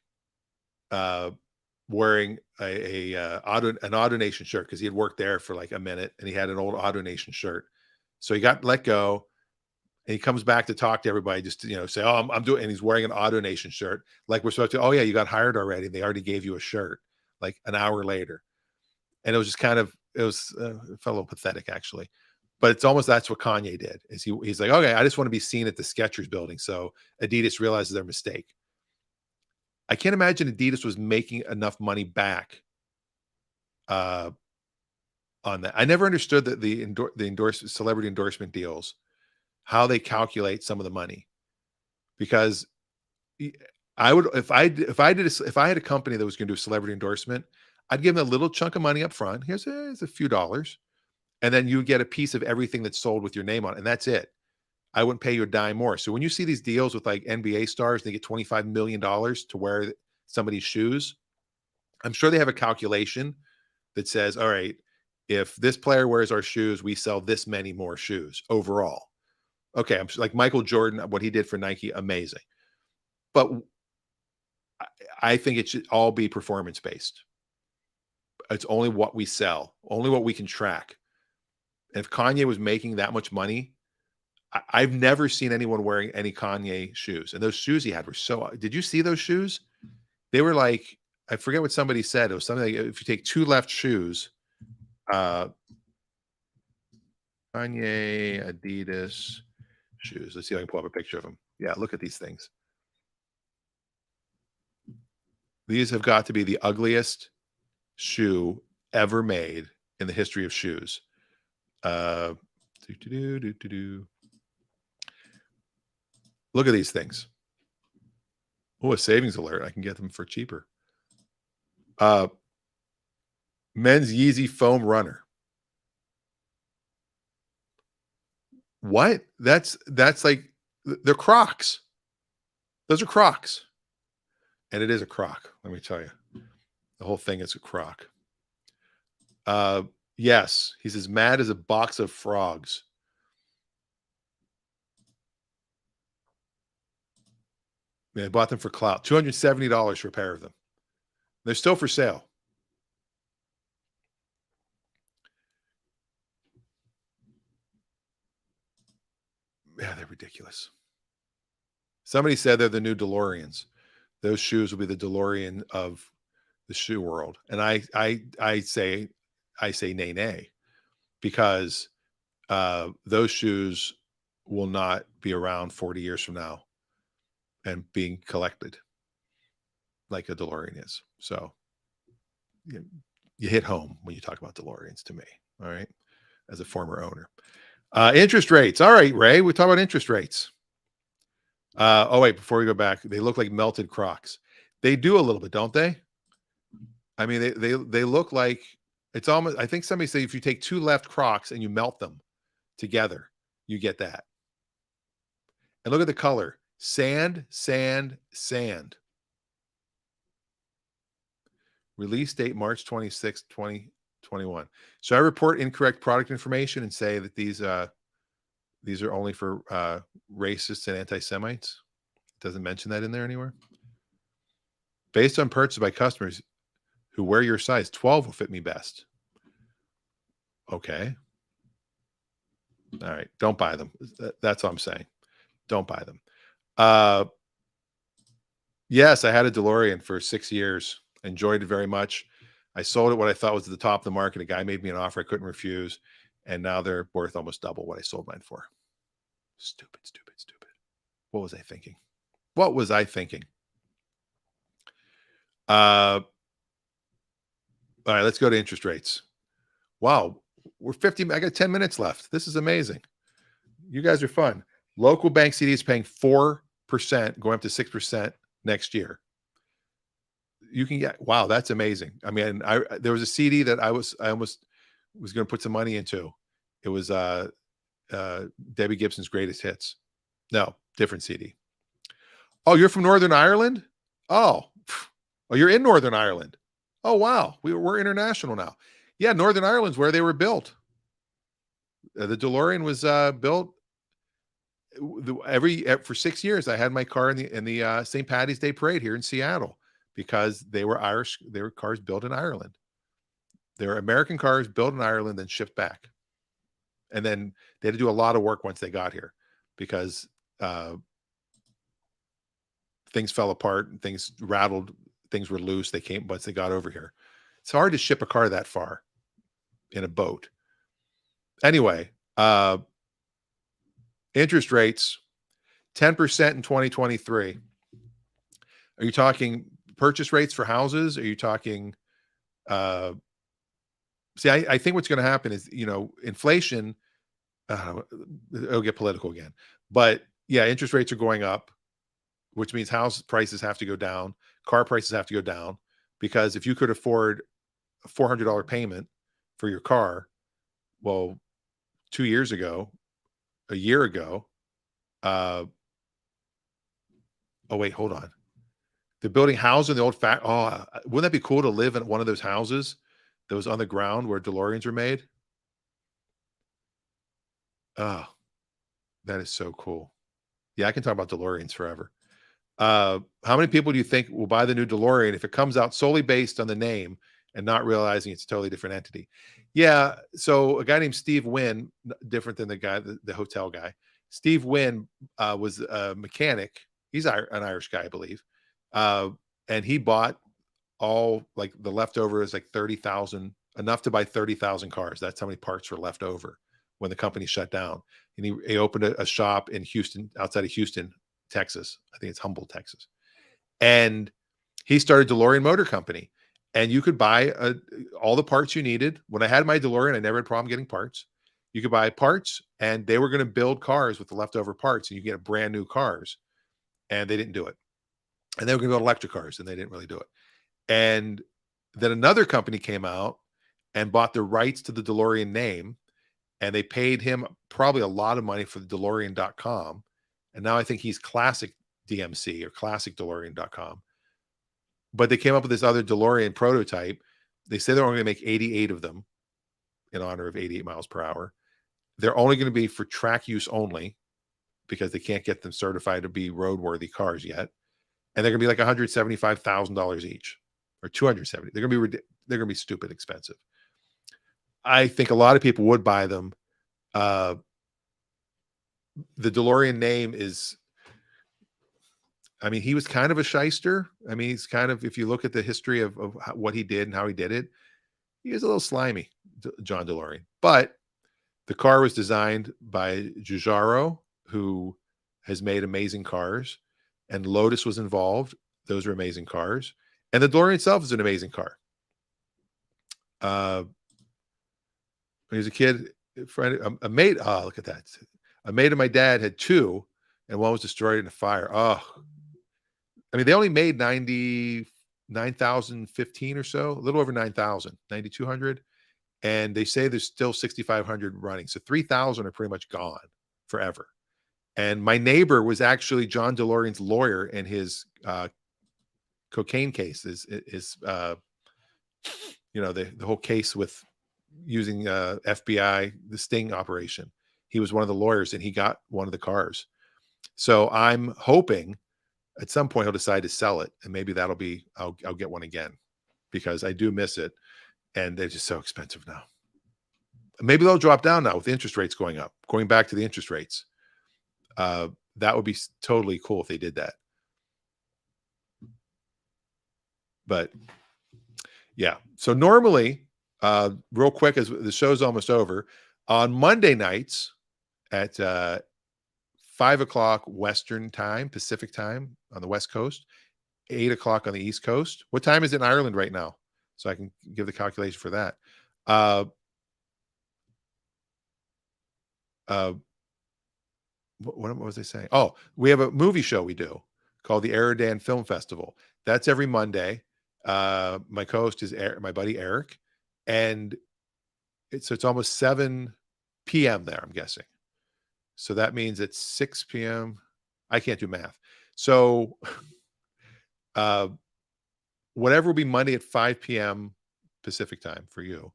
wearing an AutoNation shirt because he had worked there for like a minute, and he had an old AutoNation shirt. So he got let go, and he comes back to talk to everybody, just to, say, "Oh, I'm doing," and he's wearing an AutoNation shirt, like we're supposed to. "Oh yeah, you got hired already. They already gave you a shirt," like an hour later. And it was just it felt a little pathetic, actually. But it's almost that's what Kanye did. He's like, "Okay, I just want to be seen at the Skechers building." So Adidas realizes their mistake. I can't imagine Adidas was making enough money back on that. I never understood that the celebrity endorsement deals, how they calculate some of the money, because I would, if I had a company that was going to do a celebrity endorsement, I'd give them a little chunk of money up front. Here's a few dollars, and then you get a piece of everything that's sold with your name on it, and that's it. I wouldn't pay you a dime more. So when you see these deals with like NBA stars, they get $25 million to wear somebody's shoes. I'm sure they have a calculation that says, all right, if this player wears our shoes, we sell this many more shoes overall. Okay, I'm like Michael Jordan, what he did for Nike, amazing. But I think it should all be performance-based. It's only what we sell, only what we can track. And if Kanye was making that much money, I've never seen anyone wearing any Kanye shoes. And those shoes he had were did you see those shoes? They were like, I forget what somebody said. It was something like, if you take two left shoes, Kanye Adidas shoes. Let's see if I can pull up a picture of them. Yeah, look at these things. These have got to be the ugliest shoe ever made in the history of shoes. Look at these things. Oh, a savings alert. I can get them for cheaper. Men's Yeezy foam runner. What? That's like, they're Crocs. Those are Crocs. And it is a Croc, let me tell you. The whole thing is a Croc. Yes, he's as mad as a box of frogs. Yeah, I bought them for clout. $270 for a pair of them. They're still for sale. Yeah, they're ridiculous. Somebody said they're the new DeLoreans. Those shoes will be the DeLorean of the shoe world. And I say nay, because those shoes will not be around 40 years from now and being collected like a DeLorean is. So you hit home when you talk about DeLoreans to me. All right. As a former owner. Interest rates. All right, Ray, we talk about interest rates. Oh wait, before we go back, they look like melted Crocs. They do a little bit, don't they? I mean, they look like, it's almost, I think somebody said if you take two left Crocs and you melt them together, you get that. And look at the color. Sand, sand, sand. Release date March 26, 2021. So I report incorrect product information and say that these are only for racists and anti-Semites. It doesn't mention that in there anywhere. Based on purchase by customers who wear your size, 12 will fit me best. Okay. All right. Don't buy them. That's all I'm saying. Don't buy them. Yes, I had a DeLorean for 6 years. Enjoyed it very much. I sold it what I thought was at the top of the market. A guy made me an offer I couldn't refuse. and now they're worth almost double what I sold mine for. Stupid. What was I thinking? All right, let's go to interest rates. Wow, we're 50. I got 10 minutes left. This is amazing. You guys are fun. Local bank CD is paying 4%, going up to 6% next year. You can get, wow, that's amazing. I mean, there was a CD that I almost was going to put some money into. It was Debbie Gibson's Greatest Hits. No, different CD. Oh, you're from Northern Ireland? Oh, you're in Northern Ireland. Oh, wow. We're international now. Yeah, Northern Ireland's where they were built. The DeLorean was built for 6 years. I had my car in the St. Paddy's Day parade here in Seattle because they were Irish. They were cars built in Ireland. They were American cars built in Ireland and shipped back. And then they had to do a lot of work once they got here because things fell apart and things rattled. Things were loose. They came once they got over here. It's hard to ship a car that far in a boat. Anyway, interest rates, 10% in 2023. Are you talking purchase rates for houses? Are you talking, I think what's going to happen is, inflation, it'll get political again, but yeah, interest rates are going up, which means house prices have to go down. Car prices have to go down because if you could afford a $400 payment for your car, well, 2 years ago, a year ago, oh wait, hold on. They're building houses in the old wouldn't that be cool to live in one of those houses that was on the ground where DeLoreans were made? Oh, that is so cool. Yeah, I can talk about DeLoreans forever. How many people do you think will buy the new DeLorean if it comes out solely based on the name and not realizing it's a totally different entity? Yeah. So a guy named Steve Wynn, different than the hotel guy. Steve Wynn was a mechanic. He's an Irish guy, I believe. And he bought all like the leftovers, like 30,000, enough to buy 30,000 cars. That's how many parts were left over when the company shut down. And he opened a shop in Houston, outside of Houston, Texas. I think it's Humble, Texas. And he started DeLorean Motor Company. And you could buy all the parts you needed. When I had my DeLorean, I never had a problem getting parts. You could buy parts, and they were going to build cars with the leftover parts, and you get brand new cars. And they didn't do it. And they were going to build electric cars, and they didn't really do it. And then another company came out and bought the rights to the DeLorean name, and they paid him probably a lot of money for the DeLorean.com. And now I think he's Classic DMC or ClassicDeLorean.com. But they came up with this other DeLorean prototype. They say they're only going to make 88 of them in honor of 88 miles per hour. They're only going to be for track use only because they can't get them certified to be roadworthy cars yet. And they're going to be like $175,000 each or $270. They're going to be stupid expensive. I think a lot of people would buy them. The DeLorean name is, I mean, he was kind of a shyster. I mean, he's kind of, if you look at the history of what he did and how he did it, he is a little slimy, John DeLorean. But the car was designed by Giugiaro, who has made amazing cars, and Lotus was involved. Those are amazing cars. And the DeLorean itself is an amazing car. When he was a kid, a mate, look at that. A mate of my dad had two, and one was destroyed in a fire. Oh, I mean, they only made 9,015 or so, a little over 9,000, 9,200. And they say there's still 6,500 running. So 3,000 are pretty much gone forever. And my neighbor was actually John DeLorean's lawyer in his cocaine case, the whole case with using FBI, the sting operation. He was one of the lawyers, and he got one of the cars. So I'm hoping at some point he'll decide to sell it, and maybe that'll be, I'll get one again, because I do miss it, and they're just so expensive now. Maybe they'll drop down now with interest rates going up, going back to the interest rates. That would be totally cool if they did that. But yeah, so normally, real quick, as the show's almost over, On Monday nights at 5 o'clock Western time, Pacific time on the West Coast, 8 o'clock on the East Coast. What time is it in Ireland right now? So I can give the calculation for that. What was I saying? Oh, we have a movie show we do called the Eridan Film Festival. That's every Monday. My co-host is my buddy Eric, and it's almost 7 p.m. there, I'm guessing. So that means it's 6 p.m. I can't do math. So whatever will be Monday at 5 p.m. Pacific time for you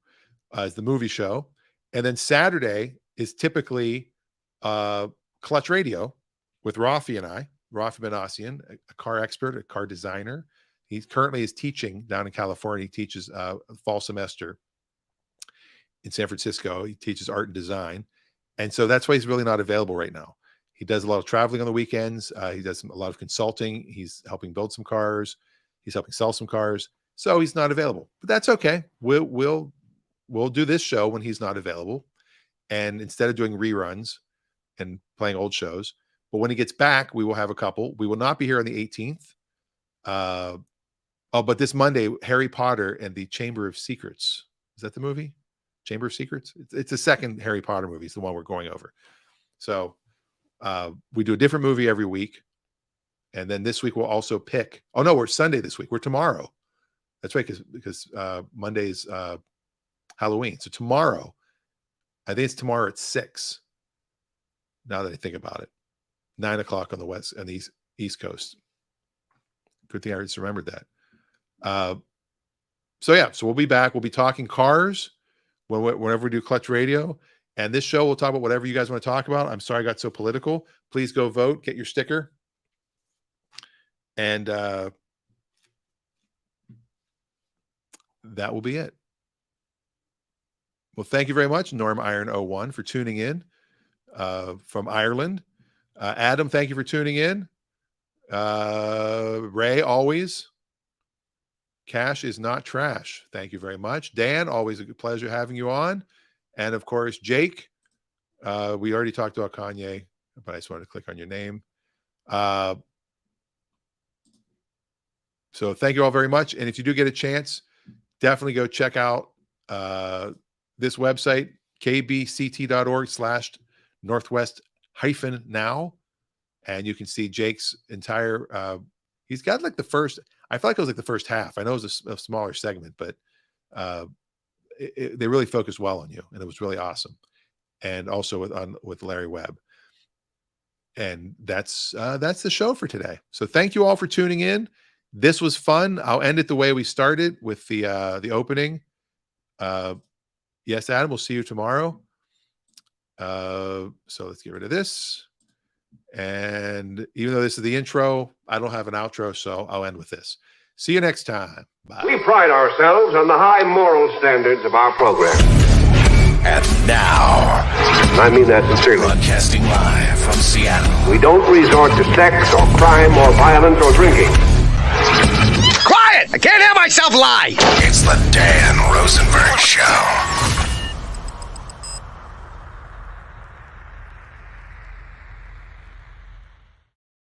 is the movie show. And then Saturday is typically Clutch Radio with Rafi and I, Rafi Benassian, a car expert, a car designer. He currently is teaching down in California. He teaches fall semester in San Francisco. He teaches art and design. And so that's why he's really not available right now. He does a lot of traveling on the weekends. He does a lot of consulting. He's helping build some cars. He's helping sell some cars. So he's not available, but that's okay. We'll do this show when he's not available. And instead of doing reruns and playing old shows, but when he gets back, we will have a couple. We will not be here on the 18th. But this Monday, Harry Potter and the Chamber of Secrets. Is that the movie? Chamber of Secrets? It's the second Harry Potter movie. It's the one we're going over. So we do a different movie every week. And then this week we'll also pick. Oh, no, we're Sunday this week. We're tomorrow. That's right, because Monday's Halloween. So tomorrow, I think it's tomorrow at 6. Now that I think about it. 9 o'clock on the East Coast. Good thing I just remembered that. So we'll be back. We'll be talking cars whenever we do Clutch Radio. And this show, we'll talk about whatever you guys want to talk about. I'm sorry I got so political. Please go vote. Get your sticker. And that will be it. Well, thank you very much, Norm Iron 01, for tuning in from Ireland. Adam, thank you for tuning in. Ray, always. Cash is not trash. Thank you very much. Dan, always a good pleasure having you on. And of course, Jake. We already talked about Kanye, but I just wanted to click on your name. So thank you all very much. And if you do get a chance, definitely go check out this website, kbct.org/northwest-now. And you can see Jake's entire, he's got like the first, I feel like it was like the first half. I know it was a smaller segment, but they really focused well on you. And it was really awesome. And also with Larry Webb. And that's the show for today. So thank you all for tuning in. This was fun. I'll end it the way we started with the opening. Yes, Adam, we'll see you tomorrow. So let's get rid of this. And even though this is the intro, I don't have an outro, so I'll end with this. See you next time. Bye. We pride ourselves on the high moral standards of our program. And now, I mean that sincerely. broadcasting live from Seattle. We don't resort to sex or crime or violence or drinking. Quiet! I can't hear myself lie! It's the Dan